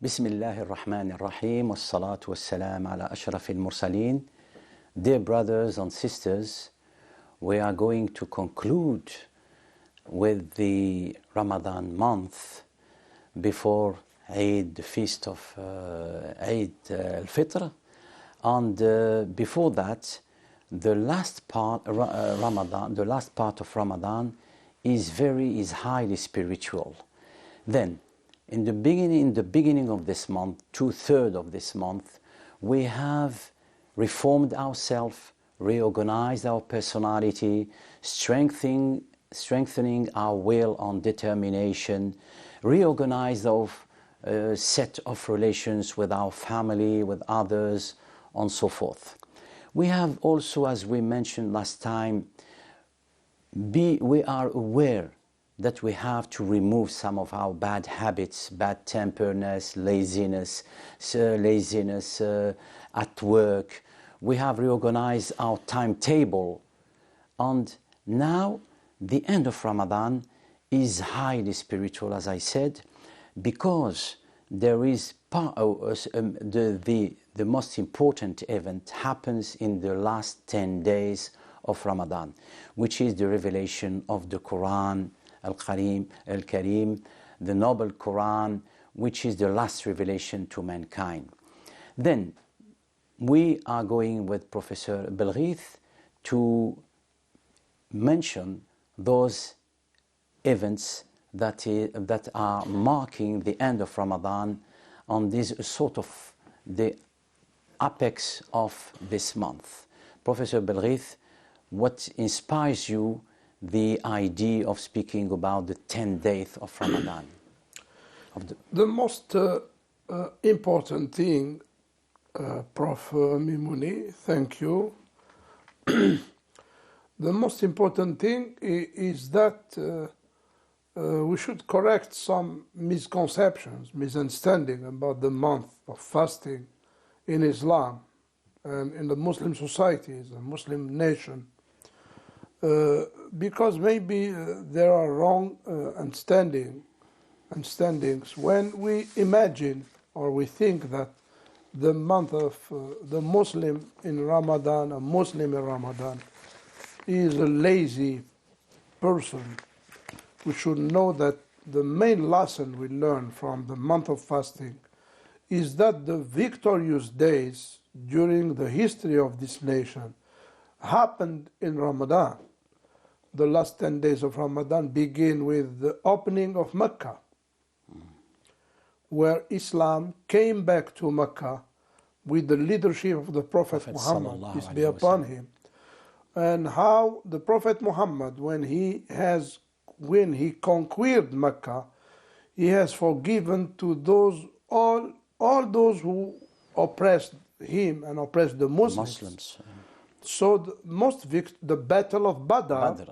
بسم الله الرحمن الرحيم والصلاة والسلام على أشرف المرسلين. Dear brothers and sisters, we are going to conclude with the Ramadan month before Eid, the feast of Eid al-Fitr, and before that, the last part of Ramadan is highly spiritual. Then, in the beginning of this month, 2/3 of this month, we have reformed ourselves, reorganized our personality, strengthening our will and determination, reorganized our set of relations with our family, with others, and so forth. We have also, as we mentioned last time, we are aware that we have to remove some of our bad habits, bad temperness, laziness at work. We have reorganized our timetable, and now the end of Ramadan is highly spiritual, as I said, because there is the most important event happens in the last 10 days of Ramadan, which is the revelation of the Quran, الكريم, the noble Quran, which is the last revelation to mankind. Then we are going with Professor Belghith to mention those events that are marking the end of Ramadan on this sort of the apex of this month. Professor Belghith, what inspires you the idea of speaking about the 10 days of Ramadan? The most important thing, Prof. Mimouni, thank you. The most important thing is that we should correct some misconceptions, misunderstanding about the month of fasting in Islam and in the Muslim societies, the Muslim nation. Because maybe there are wrong understandings when we imagine or we think that the month of the Muslim in Ramadan, a Muslim in Ramadan, is a lazy person. We should know that the main lesson we learn from the month of fasting is that the victorious days during the history of this nation happened in Ramadan. The last 10 days of Ramadan begin with the opening of Mecca, where Islam came back to Mecca with the leadership of the Prophet Muhammad, peace be upon him, and how the Prophet Muhammad, when he conquered Mecca, he has forgiven to those all those who oppressed him and oppressed the Muslims. So the Battle of Badr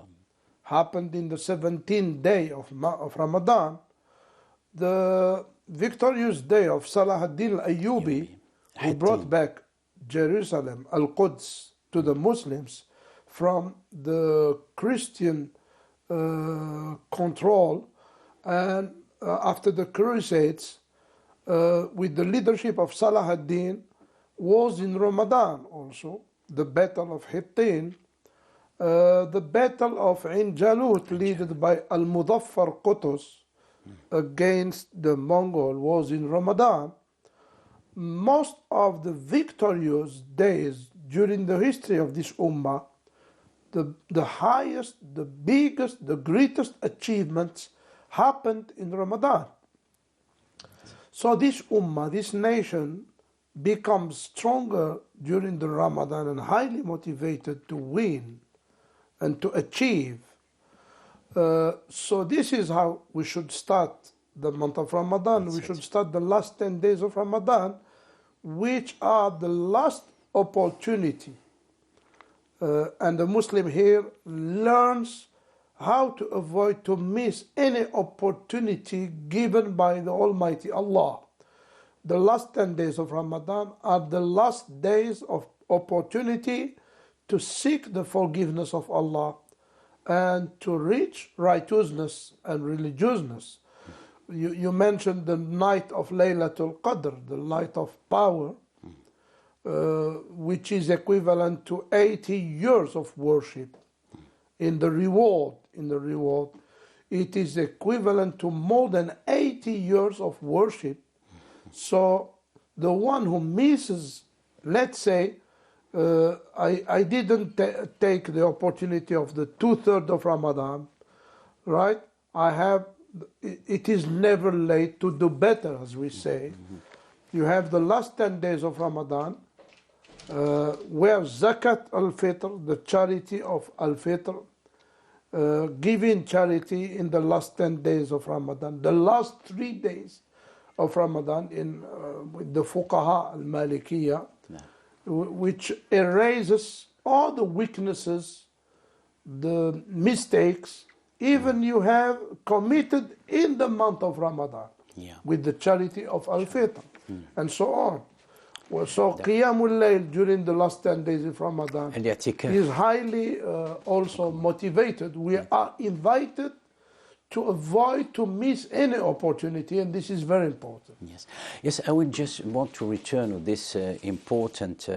happened in the 17th day of Ramadan. The victorious day of Salah ad-Din al-Ayyubi, who brought back Jerusalem, Al-Quds, to the Muslims from the Christian control, and after the Crusades, with the leadership of Salah ad-Din, was in Ramadan also. The Battle of Hittin, the Battle of Ain Jalut, led by Al-Mudaffar Qutuz against the Mongol, was in Ramadan. Most of the victorious days during the history of this Ummah, the highest, the biggest, the greatest achievements happened in Ramadan. So this Ummah, this nation, becomes stronger during the Ramadan and highly motivated to win and to achieve. So this is how we should start the month of Ramadan. We should start the last 10 days of Ramadan, which are the last opportunity. And the Muslim here learns how to avoid to miss any opportunity given by the Almighty Allah. The last 10 days of Ramadan are the last days of opportunity to seek the forgiveness of Allah and to reach righteousness and religiousness. You mentioned the night of Laylatul Qadr, the night of power, which is equivalent to 80 years of worship. In the reward, it is equivalent to more than 80 years of worship. So the one who misses, let's say, I didn't take the opportunity of the 2/3 of Ramadan, right? It is never late to do better, as we say. You have the last 10 days of Ramadan, where Zakat al-Fitr, the charity of al-Fitr, giving charity in the last 10 days of Ramadan, the last 3 days of Ramadan with the Fuqaha al-Malikiyya, which erases all the weaknesses, the mistakes, even you have committed in the month of Ramadan, with the charity of al-Fitr, and so on. So Qiyamul Layl during the last 10 days of Ramadan is highly also motivated. We are invited to avoid to miss any opportunity, and this is very important. Yes, I would just want to return to this important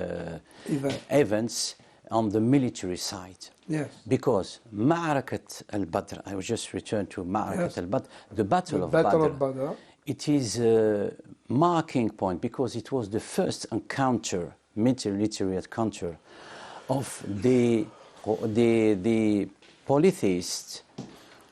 events on the military side. Yes. Because Ma'arakat al-Badr, I will just return to Ma'arakat al-Badr, the Battle of Badr. It is a marking point because it was the first encounter, military encounter, of the polytheists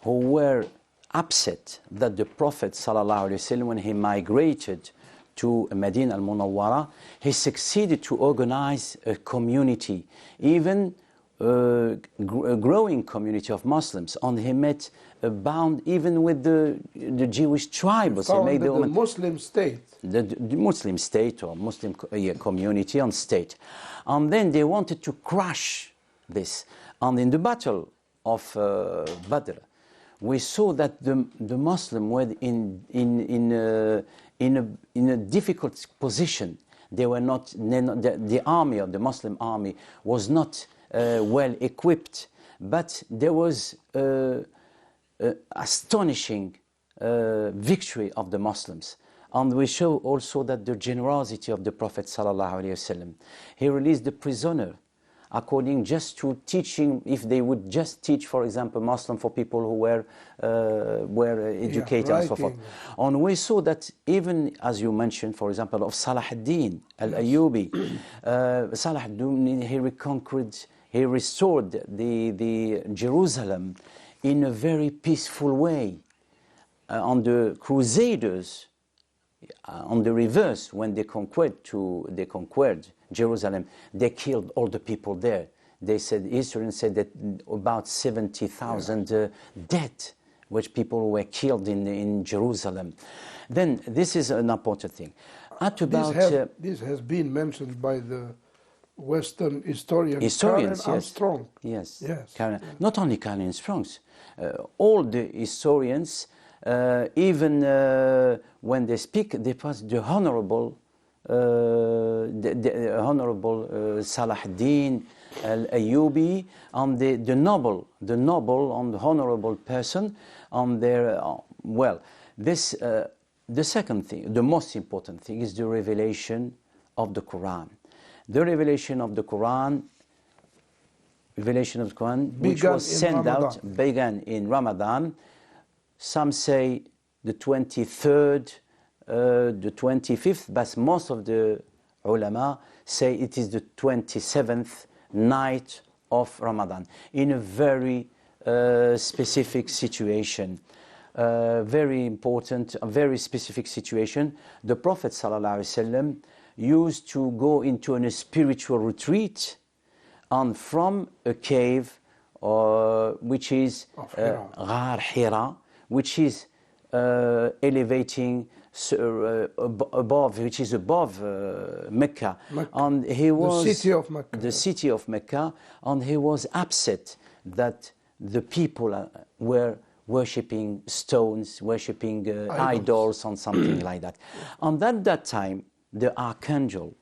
who were upset that the Prophet ﷺ, when he migrated to Medina al-Munawwara, he succeeded to organize a community, even a growing community of Muslims, and he met a bound even with the Jewish tribes. He made the Muslim state. The Muslim state or Muslim community and state. And then they wanted to crush this. And in the battle of Badr, we saw that the Muslims were in a difficult position. They were not, the army of the Muslim army was not well equipped, but there was astonishing victory of the Muslims. And we show also that the generosity of the Prophet ﷺ. He released the prisoner according just to teaching, if they would just teach, for example, Muslim for people who were educated and so forth. And we saw that even, as you mentioned, for example, of Salah ad-Din al-Ayyubi, Salah ad-Din, he reconquered, he restored the Jerusalem in a very peaceful way. On the Crusaders, on the reverse, when they conquered Jerusalem, they killed all the people there. They said, historians said that about 70,000 dead, which people were killed in Jerusalem. Then this is an important thing. This has been mentioned by the Western historians, Karen Armstrong. Yes. Not only Karen Armstrong, all the historians, even when they speak, they pass the honorable Salah ad-Din al-Ayyubi, and the noble and the honorable person on their this the second thing, the most important thing, is the revelation of the Quran. The revelation of the Quran, which was sent out, began in Ramadan. Some say the 23rd, the 25th, but most of the ulama say it is the 27th night of Ramadan, in a very specific situation. Very important, a very specific situation. The Prophet ﷺ used to go into a spiritual retreat, and from a cave which is Ghar Hira, which is elevating above, which is above Mecca. And he was the city of Mecca, and he was upset that the people were worshipping stones, worshipping idols and something like that. And at that time, the archangel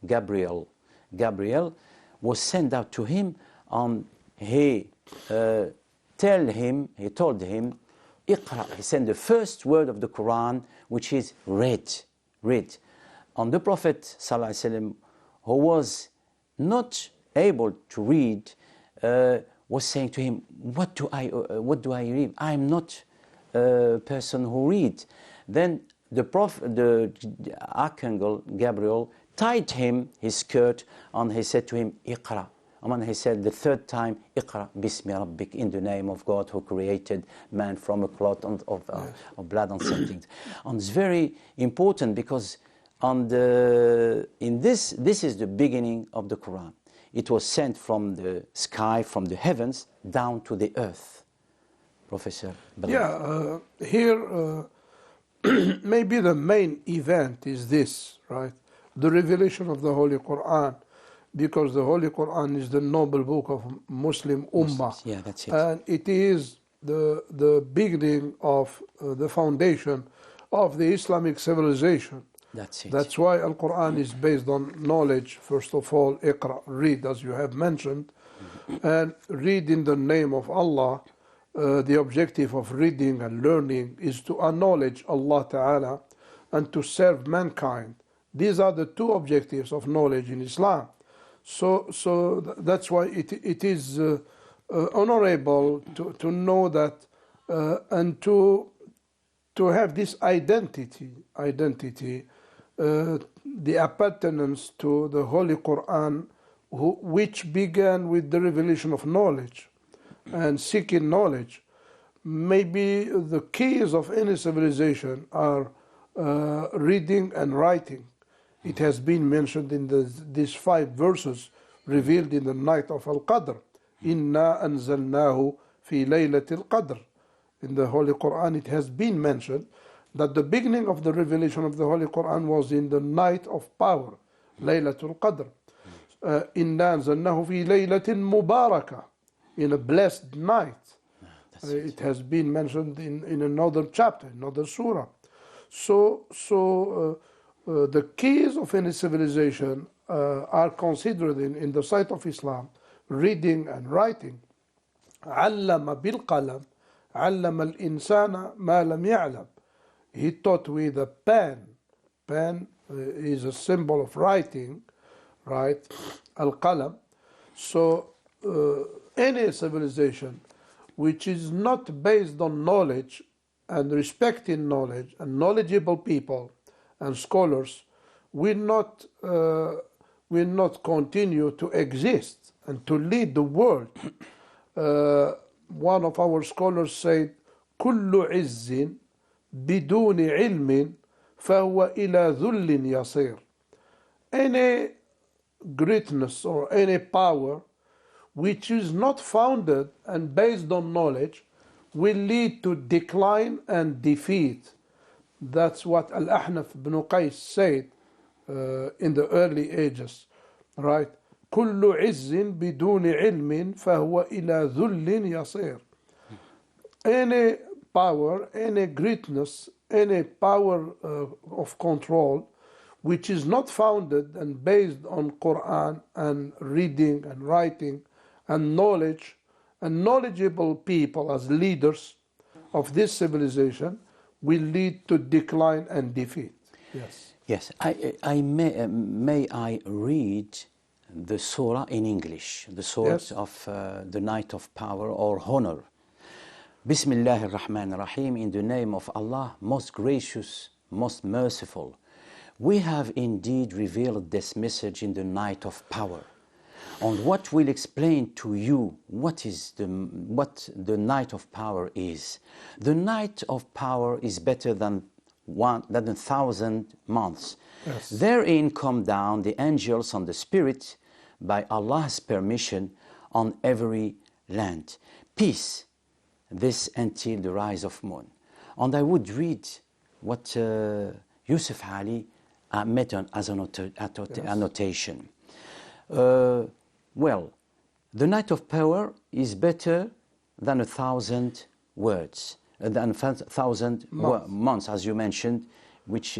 Gabriel was sent out to him, and he told him اقرأ. He said the first word of the Quran, which is read. And the Prophet ﷺ, who was not able to read, was saying to him, what do I read? I am not a person who reads. Then the Archangel Gabriel tied him his skirt, and he said to him, Iqra. And when he said the third time, Iqra bismi rabbik, in the name of God who created man from a clot of blood and something. And it's very important because this is the beginning of the Quran. It was sent from the sky, from the heavens, down to the earth. Professor Bala. Yeah, here maybe the main event is this, right? The revelation of the Holy Quran, because the Holy Quran is the noble book of Muslim Ummah. Yeah, that's it. And it is the beginning of the foundation of the Islamic civilization. That's it. That's why Al-Quran is based on knowledge. First of all, Iqra, read, as you have mentioned, and read in the name of Allah. The objective of reading and learning is to acknowledge Allah Ta'ala and to serve mankind. These are the two objectives of knowledge in Islam. So that's why it is honorable to know that and to have this identity, the appartenance to the Holy Quran, which began with the revelation of knowledge and seeking knowledge. Maybe the keys of any civilization are reading and writing. It has been mentioned in these 5 verses revealed in the night of Al-Qadr. Inna anzalnahu fi laylatil Qadr. In the Holy Quran it has been mentioned that the beginning of the revelation of the Holy Quran was in the night of power, Laylatul Qadr. Inna anzalnahu fi laylatin mubarakah, in a blessed night. It has been mentioned in another chapter, another surah. So the keys of any civilization are considered in the sight of Islam, reading and writing. علم بالقلم علم الإنسان ما لم يعلم. He taught with a pen. Pen is a symbol of writing, right? Al-qalam. So any civilization which is not based on knowledge and respecting knowledge and knowledgeable people and scholars will not continue to exist and to lead the world. One of our scholars said, كل عز بدون علم فهو إلى ذل يصير. Any greatness or any power which is not founded and based on knowledge will lead to decline and defeat. That's what Al-Ahnaf ibn Qais said in the early ages, right? كل عز بدون علم فهو إلى ذل يصير. Any power, any greatness, any power of control which is not founded and based on Quran and reading and writing and knowledge and knowledgeable people as leaders of this civilization will lead to decline and defeat. Yes. May I read the surah in English, the surah of the night of power or honor. Bismillahir Rahmanir Rahim, in the name of Allah, most gracious, most merciful. We have indeed revealed this message in the night of power. And what will explain to you what the night of power is. The night of power is better than 1,000 months. Yes. Therein come down the angels and the spirit by Allah's permission on every land. Peace, this until the rise of moon. And I would read what Yusuf Ali made as an annotation. Well, the night of power is better than 1,000 words, than 1,000 months, as you mentioned, which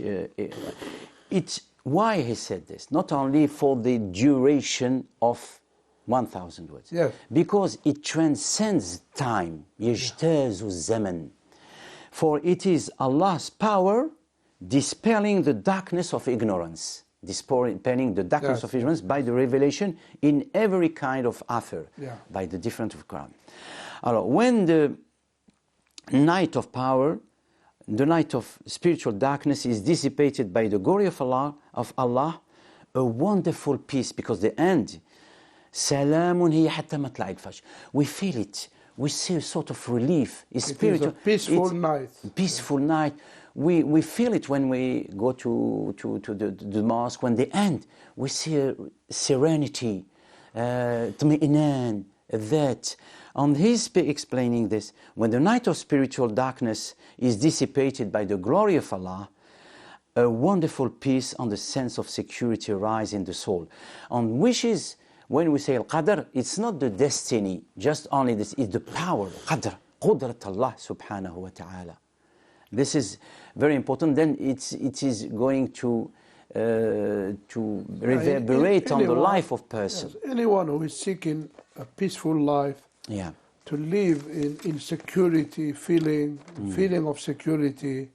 it's why he said this, not only for the duration of 1,000 words, yes, because it transcends time, يجتاز الزمن. For it is Allah's power dispelling the darkness of ignorance. Dispelling the darkness of ignorance by the revelation in every kind of author, by the different of Quran. Alors, when the night of power, the night of spiritual darkness is dissipated by the glory of Allah, a wonderful peace, because the end, سلام هي حتى مطلع الفجر. We feel it. We see a sort of relief. It's spiritual. It is a peaceful night. Peaceful night. We feel it when we go to the mosque. When they end, we see a serenity, طمئنان, that. And he's explaining this. When the night of spiritual darkness is dissipated by the glory of Allah, a wonderful peace and a sense of security arise in the soul. And which is, when we say al-qadr, it's not the destiny, just only this, it's the power, qadr, qudrat Allah subhanahu wa ta'ala. This is very important. Then it is going to reverberate on the life of person. Yes, anyone who is seeking a peaceful life, to live in security, feeling of security,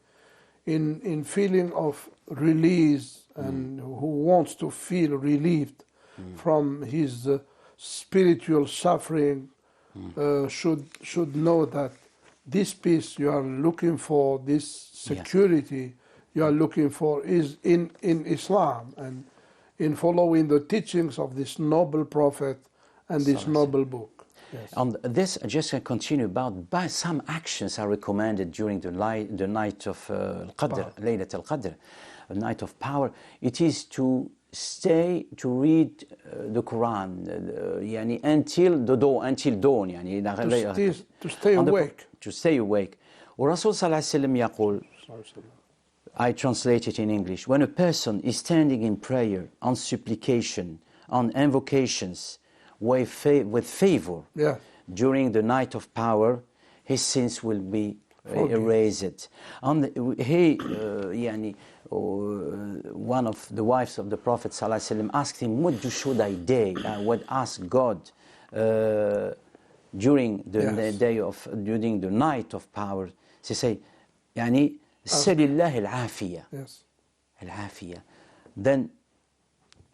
in feeling of release, and who wants to feel relieved from his spiritual suffering, should know that this peace you are looking for, this security you are looking for, is in Islam and in following the teachings of this noble prophet and this noble book. Yes. And this, just to continue about, by some actions are recommended during the night of Al-Qadr, Laylat Al-Qadr, the night of power. It is to stay to read the Quran until the dawn, to stay awake. To stay awake. Rasul sallallahu alaihi wasallam يقول, I translate it in English, when a person is standing in prayer, on supplication, on invocations, with favor, during the night of power, his sins will be erased. And one of the wives of the Prophet ﷺ asked him, what should I do? I would ask God during during the night of power. She say, سل الله العافية. العافية. Then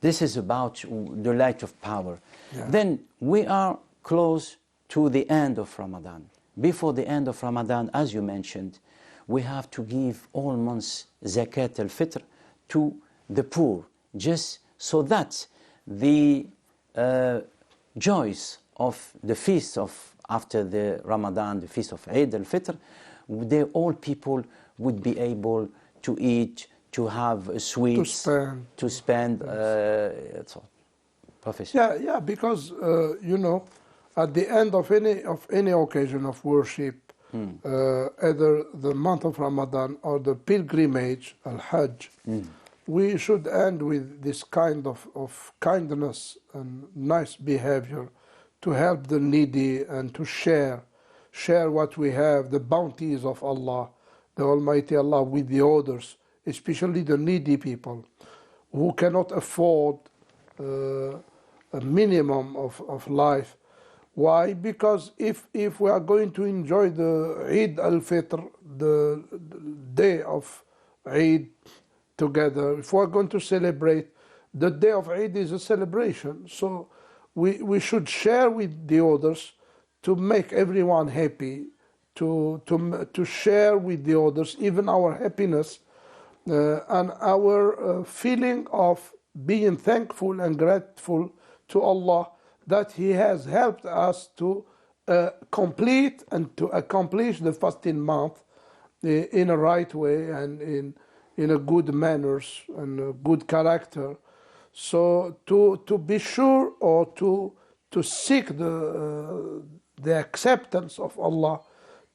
this is about the light of power. Then we are close to the end of Ramadan. Before the end of Ramadan, as you mentioned, we have to give all months zakat al-fitr to the poor, just so that the joys of the feast of after the Ramadan, the feast of Eid al-Fitr, all people would be able to eat, to have sweets, to spend. Professor. Because at the end of any occasion of worship, either the month of Ramadan or the pilgrimage, al-Hajj, we should end with this kind of kindness and nice behavior to help the needy and to share what we have, the bounties of Allah, the Almighty Allah, with the others, especially the needy people who cannot afford a minimum of life. Why? Because if we are going to enjoy the Eid al-Fitr, the day of Eid together, if we are going to celebrate, the day of Eid is a celebration. So we should share with the others to make everyone happy, to share with the others even our happiness and our feeling of being thankful and grateful to Allah that He has helped us to complete and to accomplish the fasting month in a right way and in a good manners and a good character. So to be sure or to seek the acceptance of Allah,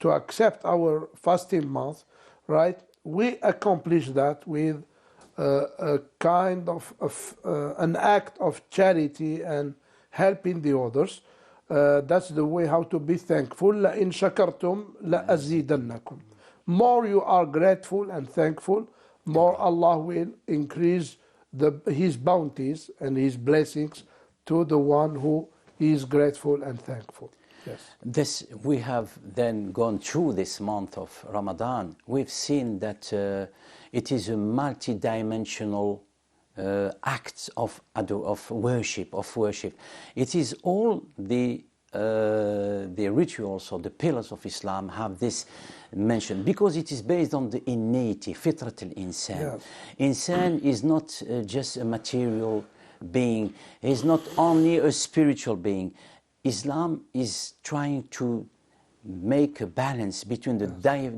to accept our fasting month, right? We accomplish that with a kind of an act of charity and helping the others. That's the way how to be thankful. لَإِن شَكَرْتُمْ لَأَزِيدَنَّكُمْ. More you are grateful and thankful, more Allah will increase His bounties and His blessings to the one who is grateful and thankful. Yes. This, we have then gone through this month of Ramadan. We've seen that it is a multi-dimensional act of worship. It is all the rituals or the pillars of Islam have this mentioned, because it is based on the innate fitrat al-insan. Yes. Insan is not just a material being, is not only a spiritual being. Islam is trying to make a balance between the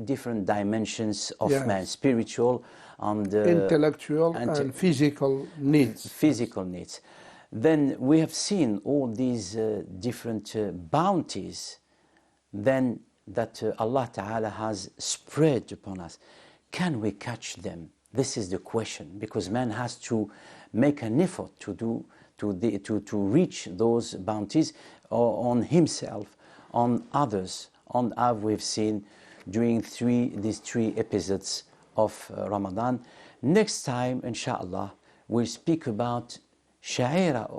different dimensions of man, spiritual and intellectual and physical needs. Physical needs. Then we have seen all these different bounties then that Allah Ta'ala has spread upon us. Can we catch them? This is the question, because man has to make an effort to reach those bounties on himself, on others, on as we've seen during these three episodes of Ramadan. Next time, inshallah, we'll speak about شعيرة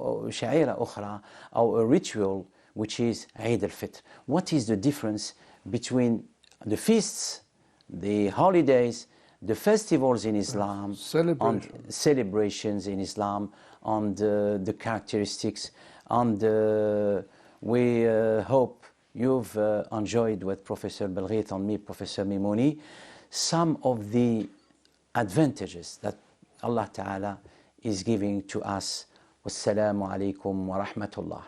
أخرى, or a ritual, which is Eid al-Fitr. What is the difference between the feasts, the holidays, the festivals in Islam, celebrations in Islam, and the characteristics? And we hope you've enjoyed with Professor Belghith and me, Professor Mimouni, some of the advantages that Allah Ta'ala is giving to us. Wassalamu alaikum wa rahmatullah.